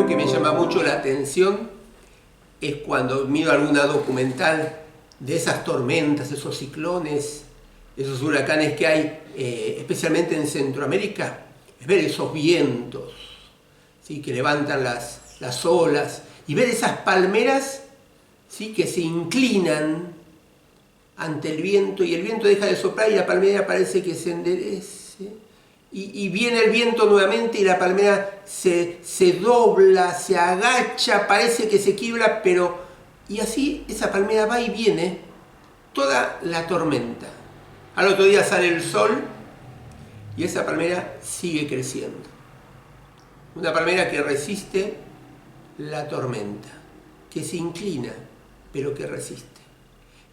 que me llama mucho la atención es cuando miro alguna documental de esas tormentas, esos ciclones, esos huracanes que hay, especialmente en Centroamérica, es ver esos vientos, ¿sí?, que levantan las olas, y ver esas palmeras, ¿sí?, que se inclinan ante el viento, y el viento deja de soplar y la palmera parece que se enderece. Y viene el viento nuevamente y la palmera se dobla, se agacha, parece que se quiebra, pero... Y así esa palmera va y viene toda la tormenta. Al otro día sale el sol y esa palmera sigue creciendo. Una palmera que resiste la tormenta, que se inclina, pero que resiste.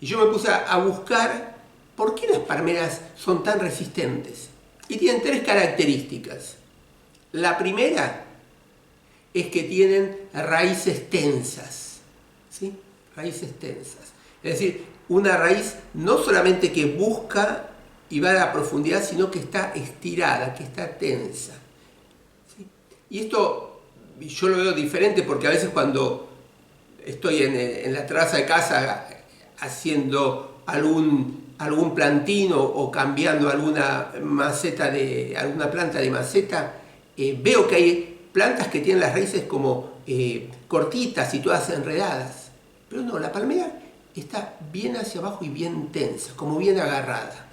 Y yo me puse a buscar por qué las palmeras son tan resistentes. Y tienen tres características. La primera es que tienen raíces tensas, ¿sí? Raíces tensas. Es decir, una raíz no solamente que busca y va a la profundidad, sino que está estirada, que está tensa, ¿sí? Y esto yo lo veo diferente porque a veces cuando estoy en la terraza de casa haciendo algún plantín o cambiando alguna planta de maceta, veo que hay plantas que tienen las raíces como cortitas y todas enredadas. Pero no, la palmera está bien hacia abajo y bien tensa, como bien agarrada.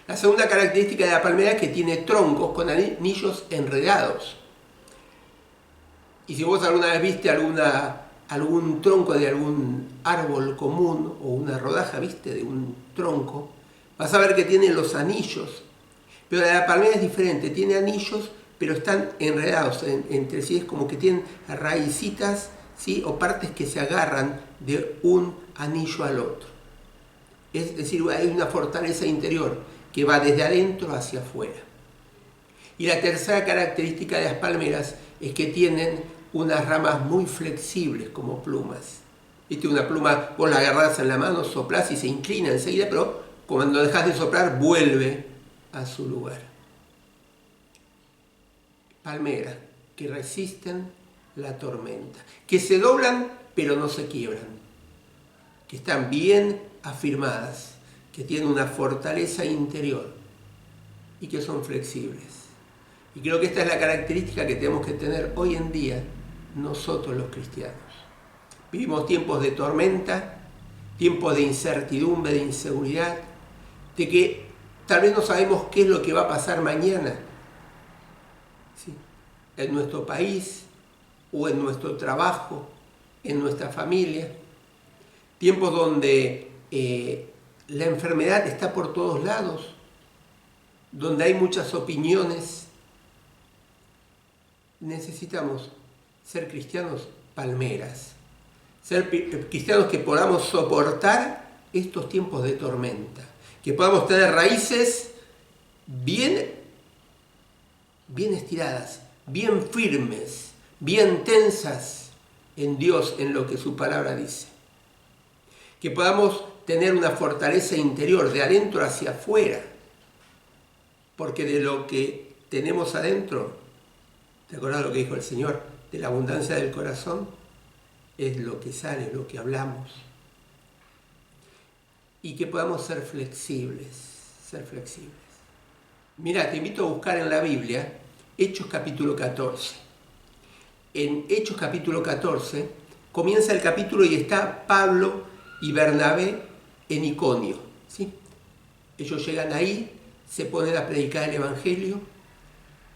La segunda característica de la palmera es que tiene troncos con anillos enredados. Y si vos alguna vez viste algún tronco de algún árbol común o una rodaja, viste, de un tronco, vas a ver que tiene los anillos. Pero la palmera es diferente, tiene anillos, pero están enredados entre sí, es como que tienen raicitas, ¿sí?, o partes que se agarran de un anillo al otro. Es decir, hay una fortaleza interior que va desde adentro hacia afuera. Y la tercera característica de las palmeras es que tienen unas ramas muy flexibles como plumas. ¿Viste? Una pluma, vos la agarrás en la mano, soplás y se inclina enseguida, pero cuando dejas de soplar vuelve a su lugar. Palmeras que resisten la tormenta, que se doblan pero no se quiebran, que están bien afirmadas, que tienen una fortaleza interior y que son flexibles. Y creo que esta es la característica que tenemos que tener hoy en día nosotros los cristianos. Vivimos tiempos de tormenta, tiempos de incertidumbre, de inseguridad, de que tal vez no sabemos qué es lo que va a pasar mañana, ¿sí?, en nuestro país o en nuestro trabajo, en nuestra familia. Tiempos donde la enfermedad está por todos lados, donde hay muchas opiniones. Necesitamos ser cristianos palmeras, ser cristianos que podamos soportar estos tiempos de tormenta, que podamos tener raíces bien estiradas, bien firmes, bien tensas en Dios, en lo que su palabra dice. Que podamos tener una fortaleza interior de adentro hacia afuera, porque de lo que tenemos adentro, ¿te acordás lo que dijo el Señor? De la abundancia del corazón es lo que sale, lo que hablamos. Y que podamos ser flexibles, Mira, te invito a buscar en la Biblia Hechos capítulo 14. En Hechos capítulo 14 comienza el capítulo y está Pablo y Bernabé en Iconio, ¿sí? Ellos llegan ahí, se ponen a predicar el Evangelio.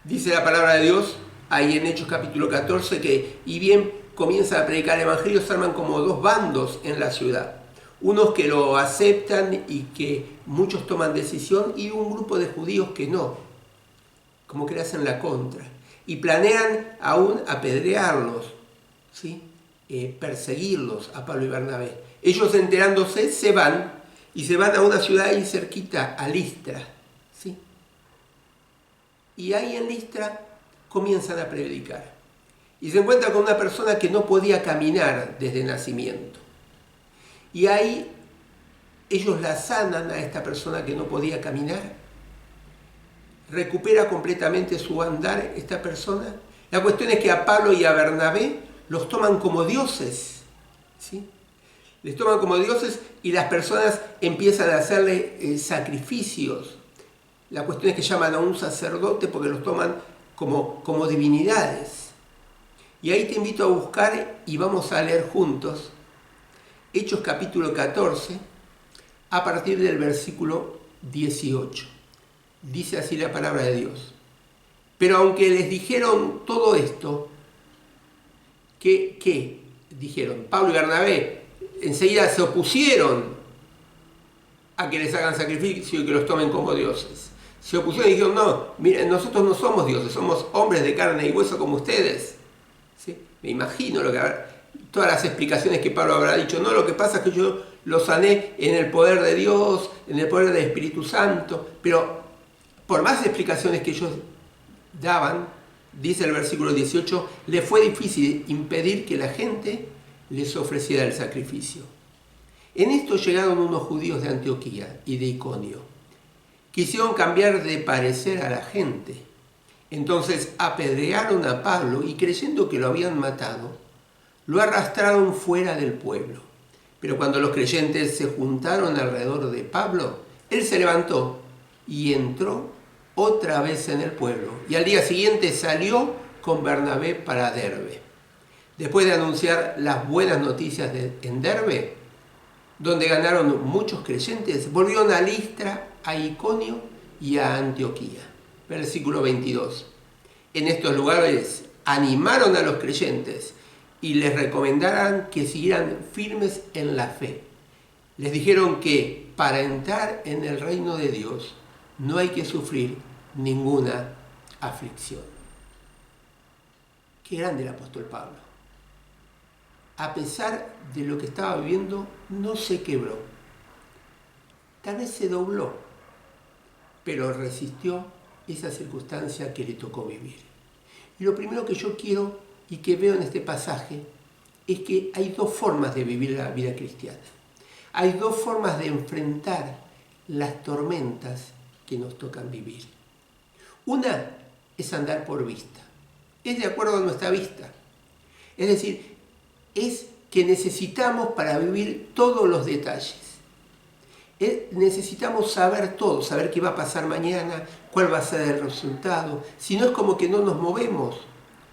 Dice la palabra de Dios ahí en Hechos capítulo 14 que, y bien comienzan a predicar el Evangelio, se arman como dos bandos en la ciudad. Unos que lo aceptan y que muchos toman decisión, y un grupo de judíos que no, como que le hacen la contra. Y planean aún apedrearlos, ¿sí?, perseguirlos a Pablo y Bernabé. Ellos, enterándose, se van a una ciudad ahí cerquita, a Listra, ¿sí? Y ahí en Listra comienzan a predicar. Y se encuentran con una persona que no podía caminar desde nacimiento. Y ahí ellos la sanan a esta persona que no podía caminar. Recupera completamente su andar esta persona La cuestión es que a Pablo y a Bernabé los toman como dioses, ¿sí? Les toman como dioses y las personas empiezan a hacerle sacrificios. La cuestión es que llaman a un sacerdote porque los toman como divinidades. Y ahí te invito a buscar y vamos a leer juntos Hechos capítulo 14 a partir del versículo 18. Dice así la palabra de Dios. Pero aunque les dijeron todo esto, ¿qué dijeron? Pablo y Bernabé enseguida se opusieron a que les hagan sacrificio y que los tomen como dioses. Se opusieron y dijeron, no, miren, nosotros no somos dioses, somos hombres de carne y hueso como ustedes. ¿Sí? Me imagino todas las explicaciones que Pablo habrá dicho. No, lo que pasa es que yo los sané en el poder de Dios, en el poder del Espíritu Santo, pero por más explicaciones que ellos daban, dice el versículo 18, les fue difícil impedir que la gente les ofreciera el sacrificio. En esto llegaron unos judíos de Antioquía y de Iconio. Quisieron cambiar de parecer a la gente. Entonces apedrearon a Pablo y creyendo que lo habían matado, lo arrastraron fuera del pueblo. Pero cuando los creyentes se juntaron alrededor de Pablo, él se levantó y entró otra vez en el pueblo. Y al día siguiente salió con Bernabé para Derbe. Después de anunciar las buenas noticias en Derbe, donde ganaron muchos creyentes, volvieron a Listra, a Iconio y a Antioquía. Versículo 22. En estos lugares animaron a los creyentes y les recomendaron que siguieran firmes en la fe. Les dijeron que para entrar en el reino de Dios no hay que sufrir ninguna aflicción. Qué grande el apóstol Pablo. A pesar de lo que estaba viviendo, no se quebró. Tal vez se dobló, pero resistió esa circunstancia que le tocó vivir. Y lo primero que yo quiero y que veo en este pasaje es que hay dos formas de vivir la vida cristiana. Hay dos formas de enfrentar las tormentas que nos tocan vivir. Una es andar por vista. Es de acuerdo a nuestra vista. Es decir, es que necesitamos para vivir todos los detalles. Necesitamos saber todo, saber qué va a pasar mañana, cuál va a ser el resultado. Si no, es como que no nos movemos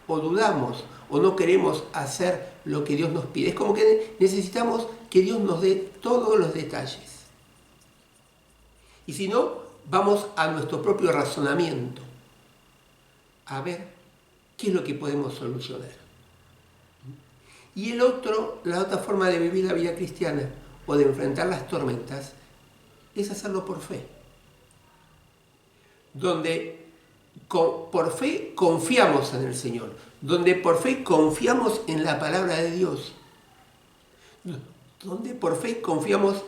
o dudamos o no queremos hacer lo que Dios nos pide. Es como que necesitamos que Dios nos dé todos los detalles. Y si no, vamos a nuestro propio razonamiento a ver qué es lo que podemos solucionar. Y la otra forma de vivir la vida cristiana o de enfrentar las tormentas es hacerlo por fe. Donde por fe confiamos en el Señor, donde por fe confiamos en la palabra de Dios, donde por fe confiamos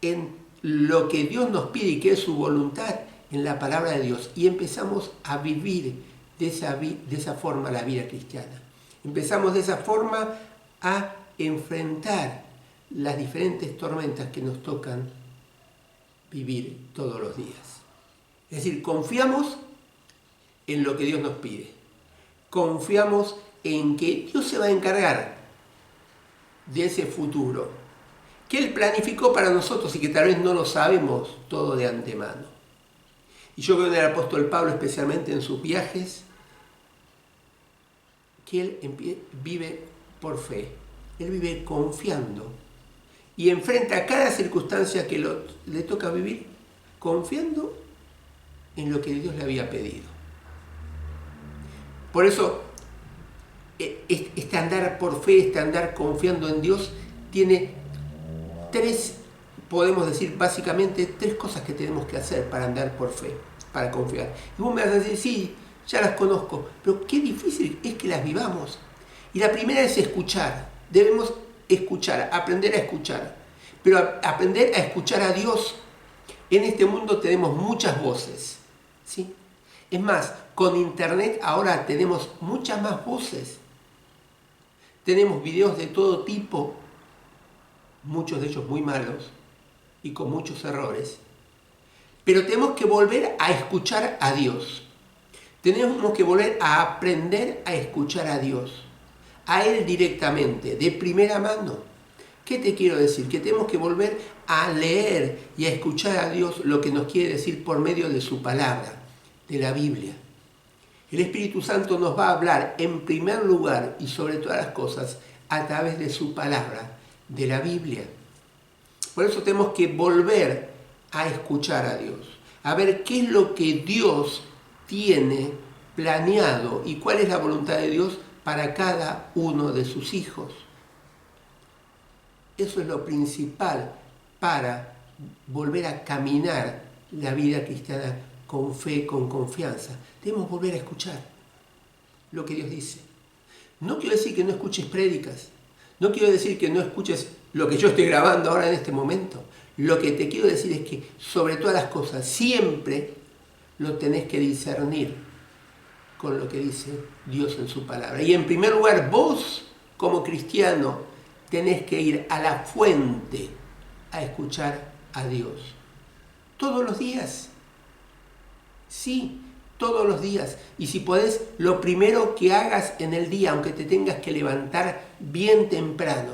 en lo que Dios nos pide y que es su voluntad en la palabra de Dios y empezamos a vivir de esa forma la vida cristiana. Empezamos de esa forma a enfrentar las diferentes tormentas que nos tocan vivir todos los días. Es decir, confiamos en lo que Dios nos pide. Confiamos en que Dios se va a encargar de ese futuro que Él planificó para nosotros y que tal vez no lo sabemos todo de antemano. Y yo veo en el apóstol Pablo, especialmente en sus viajes, que él vive por fe. Él vive confiando y enfrenta cada circunstancia que le toca vivir confiando en lo que Dios le había pedido. Por eso, este andar por fe, este andar confiando en Dios, tiene podemos decir básicamente tres cosas que tenemos que hacer para andar por fe, para confiar. Y vos me vas a decir, sí, ya las conozco, pero qué difícil es que las vivamos. Y la primera es escuchar. Debemos escuchar, aprender a escuchar. Pero aprender a escuchar a Dios. En este mundo tenemos muchas voces, ¿sí? Es más, con internet ahora tenemos muchas más voces. Tenemos videos de todo tipo, muchos de ellos muy malos y con muchos errores. Pero tenemos que volver a escuchar a Dios. Tenemos que volver a aprender a escuchar a Dios, a Él directamente, de primera mano. ¿Qué te quiero decir? Que tenemos que volver a leer y a escuchar a Dios lo que nos quiere decir por medio de su palabra, de la Biblia. El Espíritu Santo nos va a hablar en primer lugar y sobre todas las cosas a través de su palabra, de la Biblia. Por eso tenemos que volver a escuchar a Dios, a ver qué es lo que Dios tiene planeado y cuál es la voluntad de Dios para cada uno de sus hijos. Eso es lo principal para volver a caminar la vida cristiana con fe, con confianza. Debemos volver a escuchar lo que Dios dice. No quiero decir que no escuches prédicas, no quiero decir que no escuches lo que yo estoy grabando ahora en este momento. Lo que te quiero decir es que sobre todas las cosas siempre lo tenés que discernir con lo que dice Dios en su palabra. Y en primer lugar, vos como cristiano tenés que ir a la fuente a escuchar a Dios. Todos los días. Sí, todos los días. Y si podés, lo primero que hagas en el día, aunque te tengas que levantar bien temprano.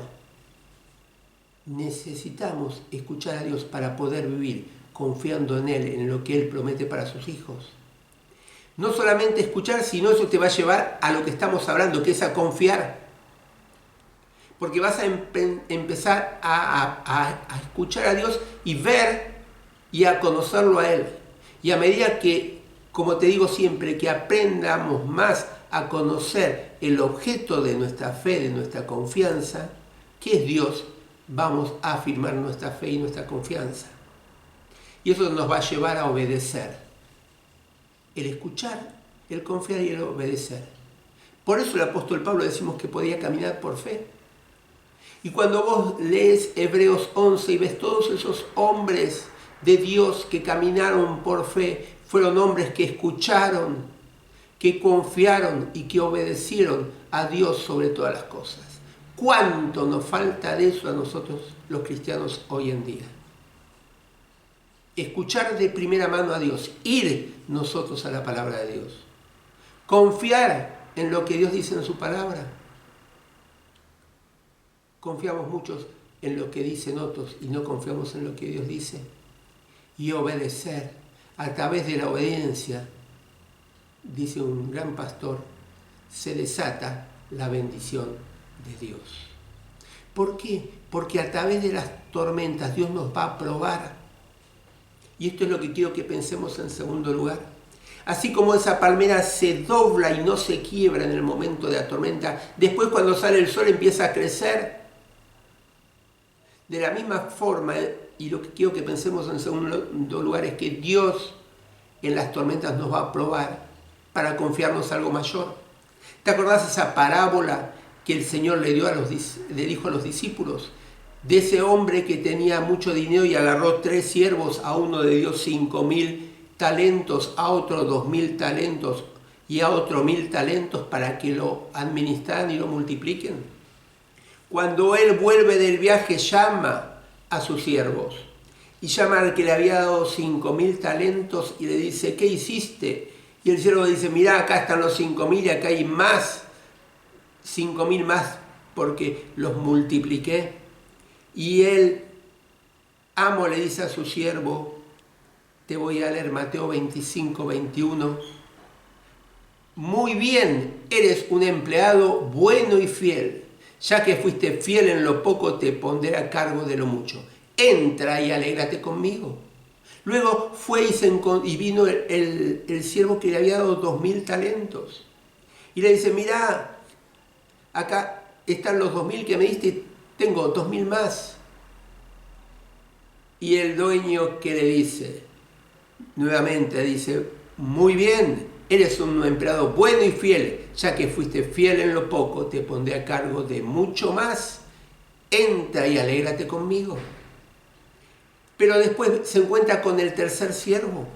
Necesitamos escuchar a Dios para poder vivir confiando en Él, en lo que Él promete para sus hijos. No solamente escuchar, sino eso te va a llevar a lo que estamos hablando, que es a confiar. Porque vas a empezar a escuchar a Dios y ver y a conocerlo a Él. Y a medida que, como te digo siempre, que aprendamos más a conocer el objeto de nuestra fe, de nuestra confianza, que es Dios, vamos a afirmar nuestra fe y nuestra confianza. Y eso nos va a llevar a obedecer. El escuchar, el confiar y el obedecer. Por eso el apóstol Pablo decimos que podía caminar por fe. Y cuando vos lees Hebreos 11 y ves todos esos hombres de Dios que caminaron por fe, fueron hombres que escucharon, que confiaron y que obedecieron a Dios sobre todas las cosas. ¿Cuánto nos falta de eso a nosotros los cristianos hoy en día? Escuchar de primera mano a Dios, ir nosotros a la palabra de Dios, confiar en lo que Dios dice en su palabra. Confiamos muchos en lo que dicen otros y no confiamos en lo que Dios dice. Y obedecer. A través de la obediencia, dice un gran pastor, se desata la bendición de Dios. ¿Por qué? Porque a través de las tormentas Dios nos va a probar. Y esto es lo que quiero que pensemos en segundo lugar. Así como esa palmera se dobla y no se quiebra en el momento de la tormenta, después cuando sale el sol empieza a crecer. De la misma forma, y lo que quiero que pensemos en segundo lugar es que Dios en las tormentas nos va a probar para confiarnos algo mayor. ¿Te acordás esa parábola que el Señor le dijo a los discípulos? De ese hombre que tenía mucho dinero y agarró 3 siervos, a uno le dio 5.000 talentos, a otro 2.000 talentos y a otro 1.000 talentos para que lo administraran y lo multipliquen. Cuando él vuelve del viaje, llama a sus siervos y llama al que le había dado 5.000 talentos y le dice, ¿qué hiciste? Y el siervo dice, mirá, acá están los 5.000 y acá hay más, 5.000 más porque los multipliqué. Y el amo le dice a su siervo, te voy a leer Mateo 25, 21, muy bien, eres un empleado bueno y fiel. Ya que fuiste fiel en lo poco, te pondré a cargo de lo mucho. Entra y alégrate conmigo. Luego fue y vino el siervo que le había dado 2.000 talentos. Y le dice, mirá, acá están los 2.000 que me diste, tengo 2.000 más. Y el dueño que le dice, nuevamente dice, muy bien, eres un empleado bueno y fiel, ya que fuiste fiel en lo poco, te pondré a cargo de mucho más. Entra y alégrate conmigo. Pero después se encuentra con el tercer siervo,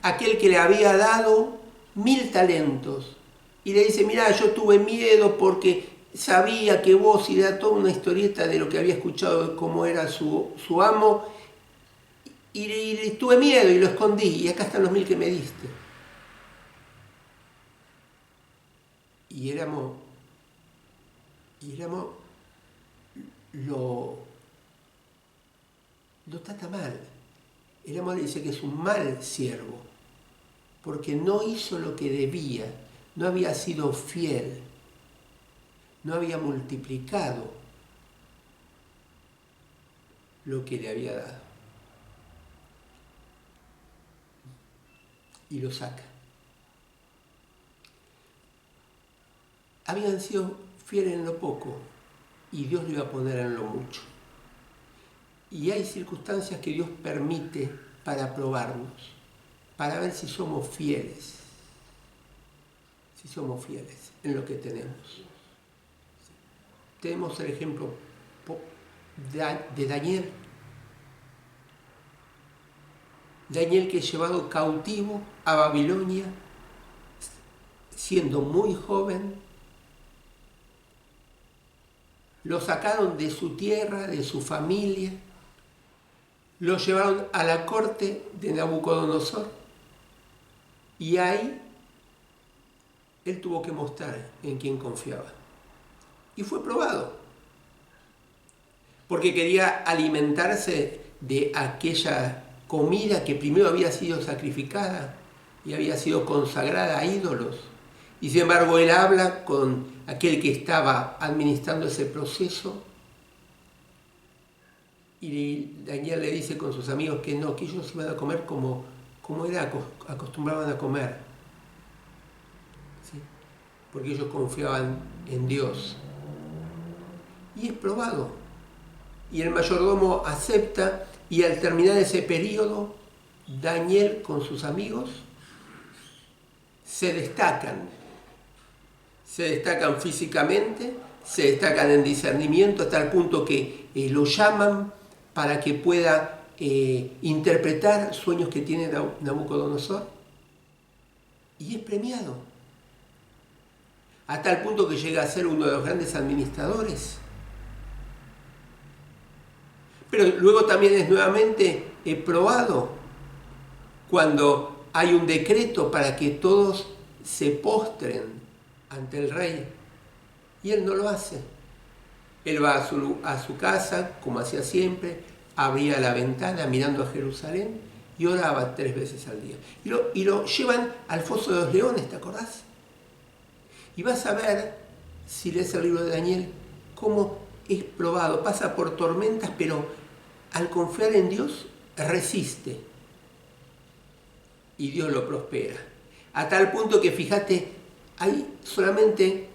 aquel que le había dado 1.000 talentos. Y le dice, mirá, yo tuve miedo porque sabía que vos, y da toda una historieta de lo que había escuchado de cómo era su amo, y tuve miedo y lo escondí, y acá están los 1.000 que me diste. y éramos lo trata mal. Éramos, le dice que es un mal siervo, porque no hizo lo que debía, no había sido fiel, no había multiplicado lo que le había dado. Y lo saca. Habían sido fieles en lo poco y Dios lo iba a poner en lo mucho. Y hay circunstancias que Dios permite para probarnos, para ver si somos fieles, en lo que tenemos. Tenemos el ejemplo de Daniel. Daniel, que es llevado cautivo a Babilonia, siendo muy joven. Lo sacaron de su tierra, de su familia, lo llevaron a la corte de Nabucodonosor y ahí él tuvo que mostrar en quién confiaba. Y fue probado, porque quería alimentarse de aquella comida que primero había sido sacrificada y había sido consagrada a ídolos. Y sin embargo él habla con aquel que estaba administrando ese proceso y Daniel le dice con sus amigos que no, que ellos iban a comer como acostumbraban a comer, ¿sí? Porque ellos confiaban en Dios. Y es probado. Y el mayordomo acepta y al terminar ese periodo, Daniel con sus amigos se destacan físicamente, se destacan en discernimiento hasta el punto que lo llaman para que pueda interpretar sueños que tiene Nabucodonosor y es premiado a tal punto que llega a ser uno de los grandes administradores. Pero luego también es nuevamente probado cuando hay un decreto para que todos se postren ante el rey y él no lo hace. Él va a su casa, como hacía siempre, abría la ventana mirando a Jerusalén y oraba 3 veces al día. Y lo llevan al foso de los leones, ¿te acordás? Y vas a ver, si lees el libro de Daniel, cómo es probado, pasa por tormentas, pero al confiar en Dios resiste y Dios lo prospera. A tal punto que, fíjate, hay solamente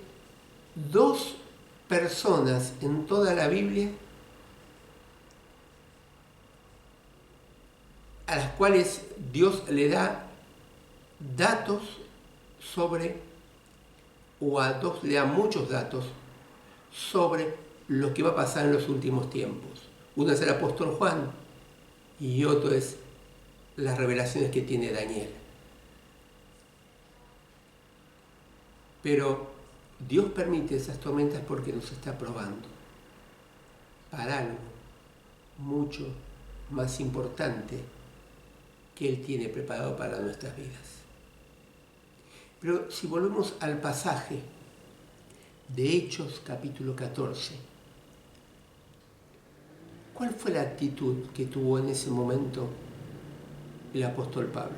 2 personas en toda la Biblia a las cuales Dios le da datos sobre, o a 2 le da muchos datos sobre lo que va a pasar en los últimos tiempos. Uno es el apóstol Juan y otro es las revelaciones que tiene Daniel. Pero Dios permite esas tormentas porque nos está probando para algo mucho más importante que Él tiene preparado para nuestras vidas. Pero si volvemos al pasaje de Hechos capítulo 14, ¿cuál fue la actitud que tuvo en ese momento el apóstol Pablo?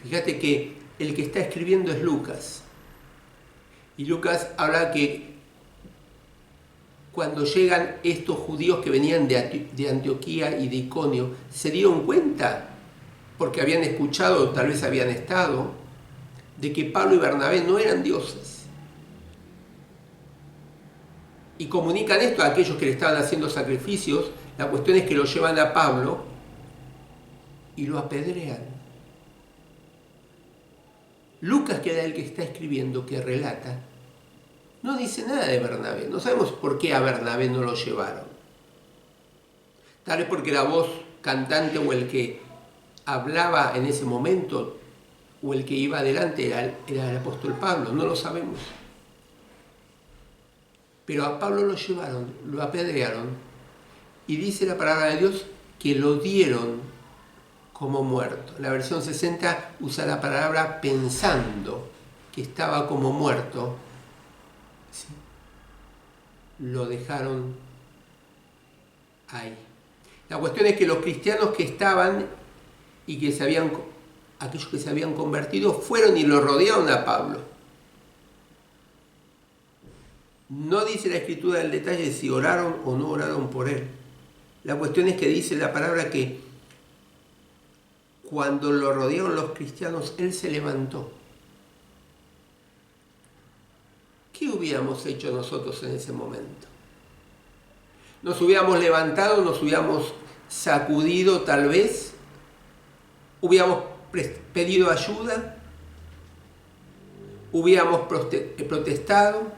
Fíjate que el que está escribiendo es Lucas. Y Lucas habla que cuando llegan estos judíos que venían de Antioquía y de Iconio, se dieron cuenta, porque habían escuchado, tal vez habían estado, de que Pablo y Bernabé no eran dioses. Y comunican esto a aquellos que le estaban haciendo sacrificios. La cuestión es que lo llevan a Pablo y lo apedrean. Lucas, que era el que está escribiendo, que relata, no dice nada de Bernabé. No sabemos por qué a Bernabé no lo llevaron. Tal vez porque la voz cantante o el que hablaba en ese momento o el que iba adelante era el apóstol Pablo, no lo sabemos. Pero a Pablo lo llevaron, lo apedrearon y dice la palabra de Dios que lo dieron como muerto. La versión 60 usa la palabra pensando que estaba como muerto, ¿sí?, lo dejaron ahí. La cuestión es que los cristianos que estaban y que aquellos que se habían convertido fueron y lo rodearon a Pablo. No dice la Escritura el detalle de si oraron o no oraron por él. La cuestión es que dice la palabra que cuando lo rodearon los cristianos, él se levantó. ¿Qué hubiéramos hecho nosotros en ese momento? Nos hubiéramos levantado, nos hubiéramos sacudido tal vez, hubiéramos pedido ayuda, hubiéramos protestado,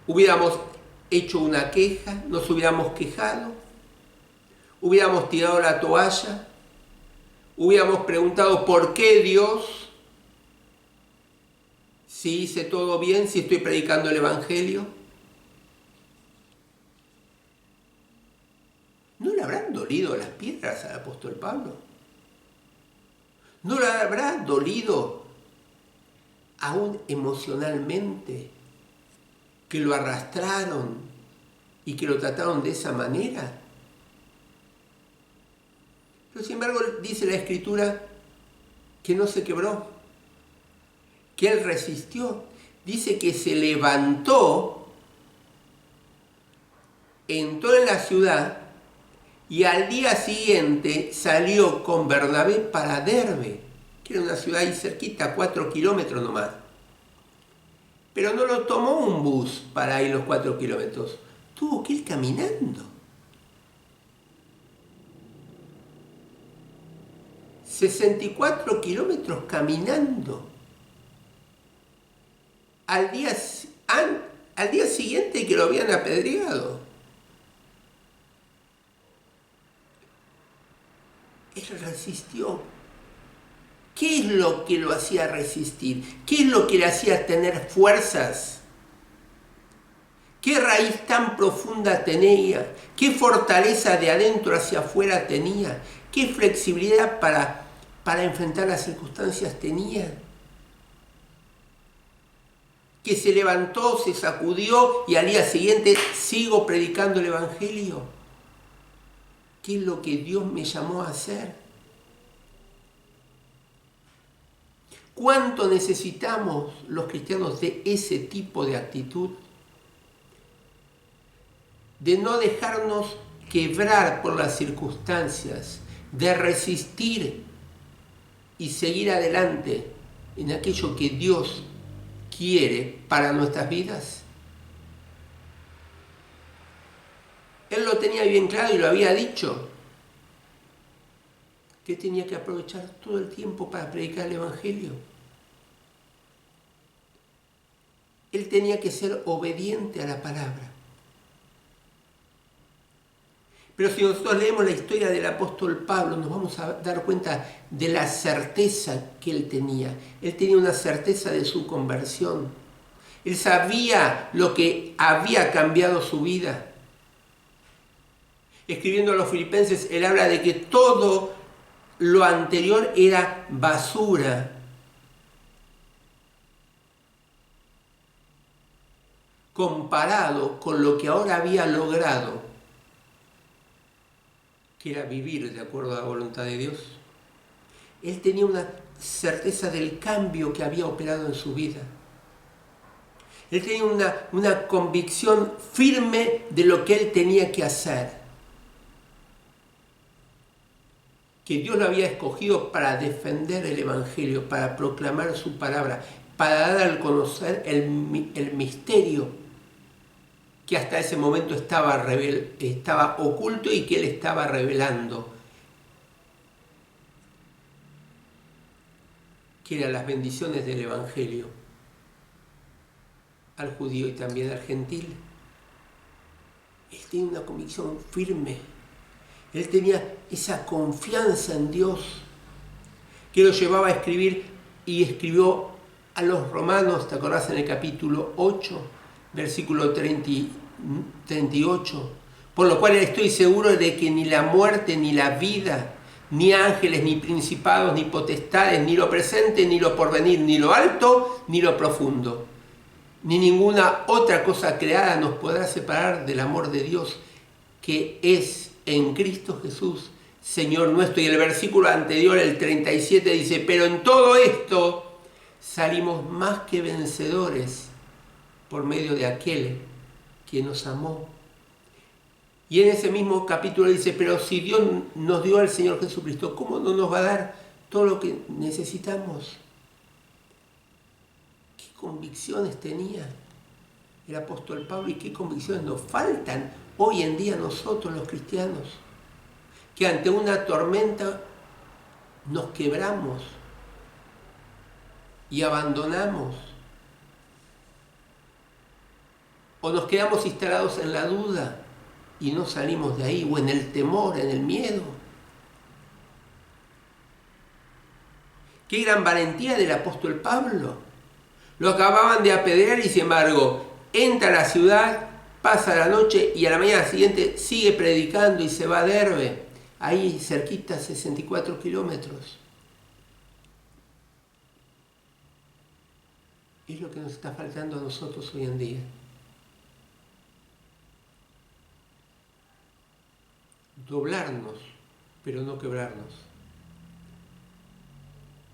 hubiéramos hecho una queja, nos hubiéramos quejado, hubiéramos tirado la toalla, hubiéramos preguntado ¿por qué Dios? Si hice todo bien, si estoy predicando el Evangelio. ¿No le habrán dolido las piedras al apóstol Pablo? ¿No le habrá dolido aún emocionalmente que lo arrastraron y que lo trataron de esa manera? Pero sin embargo dice la Escritura que no se quebró, que él resistió. Dice que se levantó, entró en la ciudad y al día siguiente salió con Bernabé para Derbe, que era una ciudad ahí cerquita, 4 kilómetros nomás. Pero no lo tomó un bus para ir los 4 kilómetros, tuvo que ir caminando. 64 kilómetros caminando. Al día siguiente que lo habían apedreado. Él resistió. ¿Qué es lo que lo hacía resistir? ¿Qué es lo que le hacía tener fuerzas? ¿Qué raíz tan profunda tenía? ¿Qué fortaleza de adentro hacia afuera tenía? ¿Qué flexibilidad para enfrentar las circunstancias tenía? Que se levantó, se sacudió y al día siguiente sigo predicando el Evangelio. ¿Qué es lo que Dios me llamó a hacer? ¿Cuánto necesitamos los cristianos de ese tipo de actitud? De no dejarnos quebrar por las circunstancias, de resistir y seguir adelante en aquello que Dios quiere para nuestras vidas. Él lo tenía bien claro y lo había dicho, que tenía que aprovechar todo el tiempo para predicar el Evangelio. Él tenía que ser obediente a la palabra. Pero si nosotros leemos la historia del apóstol Pablo, nos vamos a dar cuenta de la certeza que él tenía. Él tenía una certeza de su conversión. Él sabía lo que había cambiado su vida. Escribiendo a los filipenses, él habla de que todo lo anterior era basura. Comparado con lo que ahora había logrado, que era vivir de acuerdo a la voluntad de Dios. Él tenía una certeza del cambio que había operado en su vida. Él tenía una convicción firme de lo que él tenía que hacer. Que Dios lo había escogido para defender el Evangelio, para proclamar su palabra, para dar a conocer el misterio que hasta ese momento estaba oculto y que él estaba revelando, que eran las bendiciones del Evangelio al judío y también al gentil. Él tenía una convicción firme, él tenía esa confianza en Dios que lo llevaba a escribir, y escribió a los romanos, ¿te acordás? En el capítulo 8, versículo 38, por lo cual estoy seguro de que ni la muerte, ni la vida, ni ángeles, ni principados, ni potestades, ni lo presente, ni lo porvenir, ni lo alto, ni lo profundo, ni ninguna otra cosa creada nos podrá separar del amor de Dios, que es en Cristo Jesús, Señor nuestro. Y el versículo anterior, el 37, dice: pero en todo esto salimos más que vencedores por medio de aquel que nos amó. Y en ese mismo capítulo dice: pero si Dios nos dio al Señor Jesucristo, ¿cómo no nos va a dar todo lo que necesitamos? ¿Qué convicciones tenía el apóstol Pablo y qué convicciones nos faltan hoy en día nosotros los cristianos? Que ante una tormenta nos quebramos y abandonamos, o nos quedamos instalados en la duda y no salimos de ahí, o en el temor, en el miedo. Qué gran valentía del apóstol Pablo. Lo acababan de apedrear y sin embargo entra a la ciudad, pasa la noche y a la mañana siguiente sigue predicando y se va a Derbe, ahí cerquita, 64 kilómetros. Es lo que nos está faltando a nosotros hoy en día. Doblarnos, pero no quebrarnos.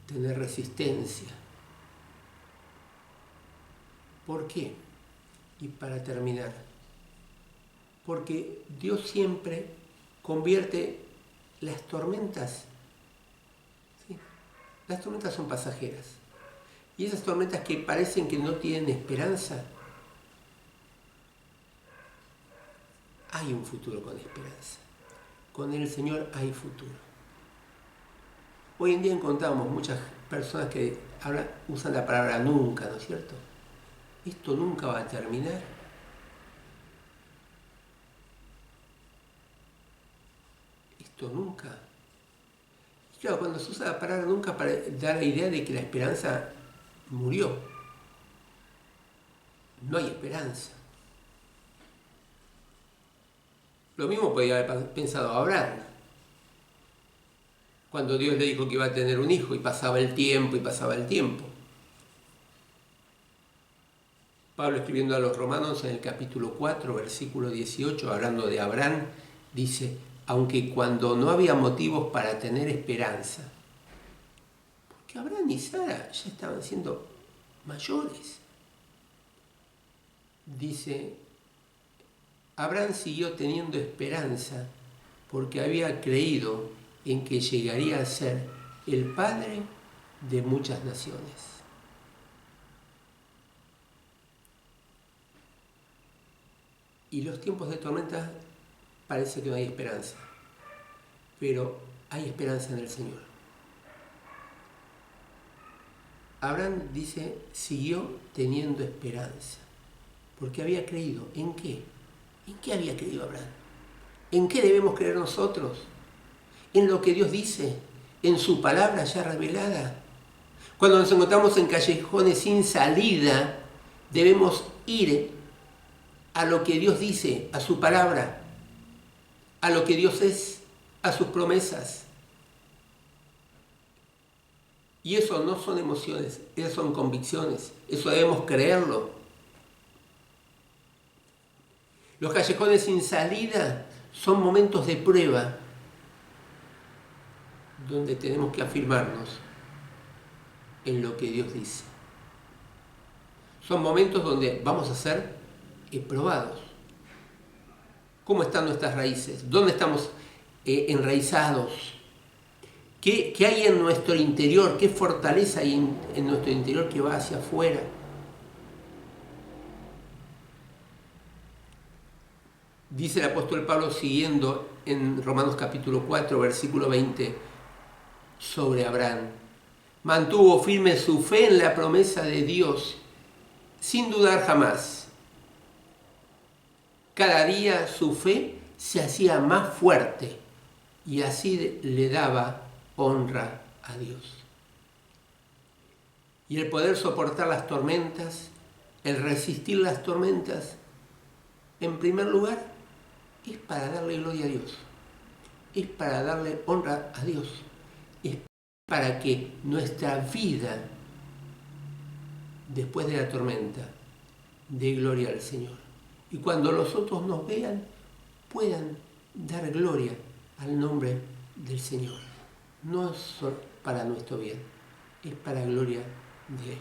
Tener resistencia. ¿Por qué? Y para terminar, porque Dios siempre convierte las tormentas, ¿sí? Las tormentas son pasajeras. Y esas tormentas que parecen que no tienen esperanza, hay un futuro con esperanza. Con el Señor hay futuro. Hoy en día encontramos muchas personas que usan la palabra nunca, ¿no es cierto? Esto nunca va a terminar. Esto nunca. Y claro, cuando se usa la palabra nunca para dar la idea de que la esperanza murió. No hay esperanza. Lo mismo podía haber pensado Abraham, cuando Dios le dijo que iba a tener un hijo y pasaba el tiempo y pasaba el tiempo. Pablo, escribiendo a los Romanos en el capítulo 4, versículo 18, hablando de Abraham, dice: aunque cuando no había motivos para tener esperanza, porque Abraham y Sara ya estaban siendo mayores, dice: Abraham siguió teniendo esperanza porque había creído en que llegaría a ser el padre de muchas naciones. Y los tiempos de tormenta parece que no hay esperanza, pero hay esperanza en el Señor. Abraham, dice, siguió teniendo esperanza porque había creído. ¿En qué? ¿En qué había creído Abraham? ¿En qué debemos creer nosotros? En lo que Dios dice, en su palabra ya revelada. Cuando nos encontramos en callejones sin salida, debemos ir a lo que Dios dice, a su palabra, a lo que Dios es, a sus promesas. Y eso no son emociones, eso son convicciones, eso debemos creerlo. Los callejones sin salida son momentos de prueba donde tenemos que afirmarnos en lo que Dios dice. Son momentos donde vamos a ser probados. ¿Cómo están nuestras raíces? ¿Dónde estamos enraizados? ¿Qué hay en nuestro interior? ¿Qué fortaleza hay en nuestro interior que va hacia afuera? Dice el apóstol Pablo, siguiendo en Romanos capítulo 4, versículo 20, sobre Abraham: mantuvo firme su fe en la promesa de Dios, sin dudar jamás. Cada día su fe se hacía más fuerte y así le daba honra a Dios. Y el poder soportar las tormentas, el resistir las tormentas, en primer lugar, es para darle gloria a Dios. es para darle honra a Dios, es para que nuestra vida después de la tormenta dé gloria al Señor. Y cuando los otros nos vean, puedan dar gloria al nombre del Señor. No es solo para nuestro bien, es para gloria de Él.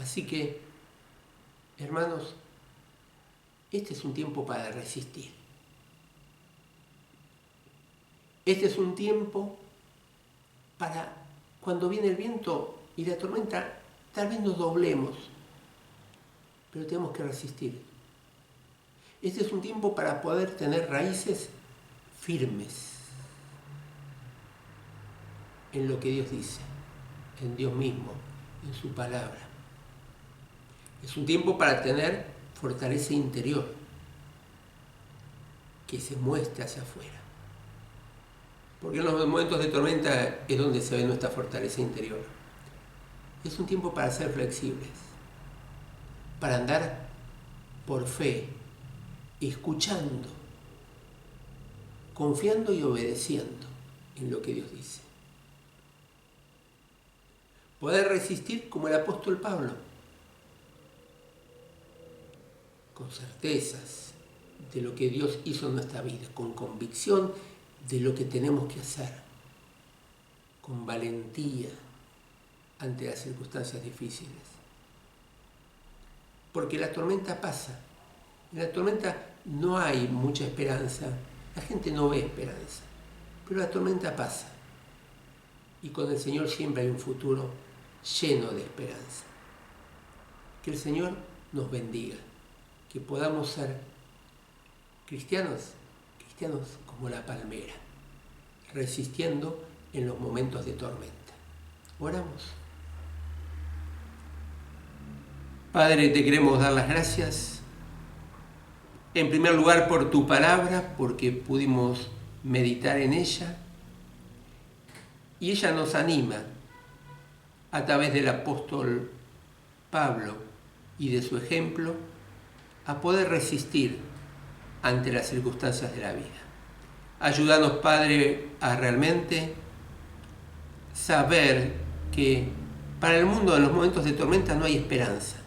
Así que, hermanos, este es un tiempo para resistir. Este es un tiempo para, cuando viene el viento y la tormenta, tal vez nos doblemos, pero tenemos que resistir. Este es un tiempo para poder tener raíces firmes en lo que Dios dice, en Dios mismo, en su palabra. Es un tiempo para tener fortaleza interior que se muestre hacia afuera. Porque en los momentos de tormenta es donde se ve nuestra fortaleza interior. Es un tiempo para ser flexibles, para andar por fe, escuchando, confiando y obedeciendo en lo que Dios dice. Poder resistir como el apóstol Pablo, con certezas de lo que Dios hizo en nuestra vida, con convicción de lo que tenemos que hacer, con valentía ante las circunstancias difíciles. Porque la tormenta pasa. En la tormenta no hay mucha esperanza, la gente no ve esperanza, pero la tormenta pasa. Y con el Señor siempre hay un futuro lleno de esperanza. Que el Señor nos bendiga, que podamos ser cristianos como la palmera, resistiendo en los momentos de tormenta. Oramos. Padre, te queremos dar las gracias, en primer lugar por tu palabra, porque pudimos meditar en ella, y ella nos anima a través del apóstol Pablo y de su ejemplo a poder resistir ante las circunstancias de la vida. Ayúdanos, Padre, a realmente saber que para el mundo en los momentos de tormenta no hay esperanza,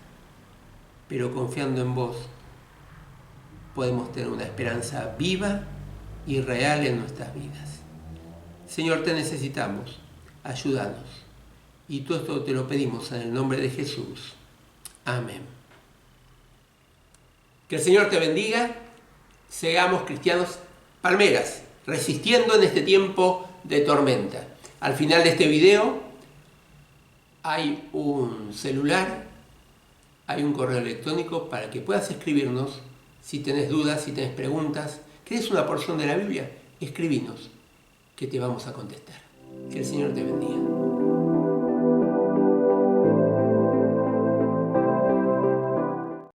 pero confiando en vos podemos tener una esperanza viva y real en nuestras vidas. Señor, te necesitamos, ayúdanos. Y todo esto te lo pedimos en el nombre de Jesús. Amén. Que el Señor te bendiga. Seamos cristianos palmeras, resistiendo en este tiempo de tormenta. Al final de este video hay un celular, hay un correo electrónico para que puedas escribirnos si tenés dudas, si tenés preguntas. ¿Querés una porción de la Biblia? Escribinos, que te vamos a contestar. Que el Señor te bendiga.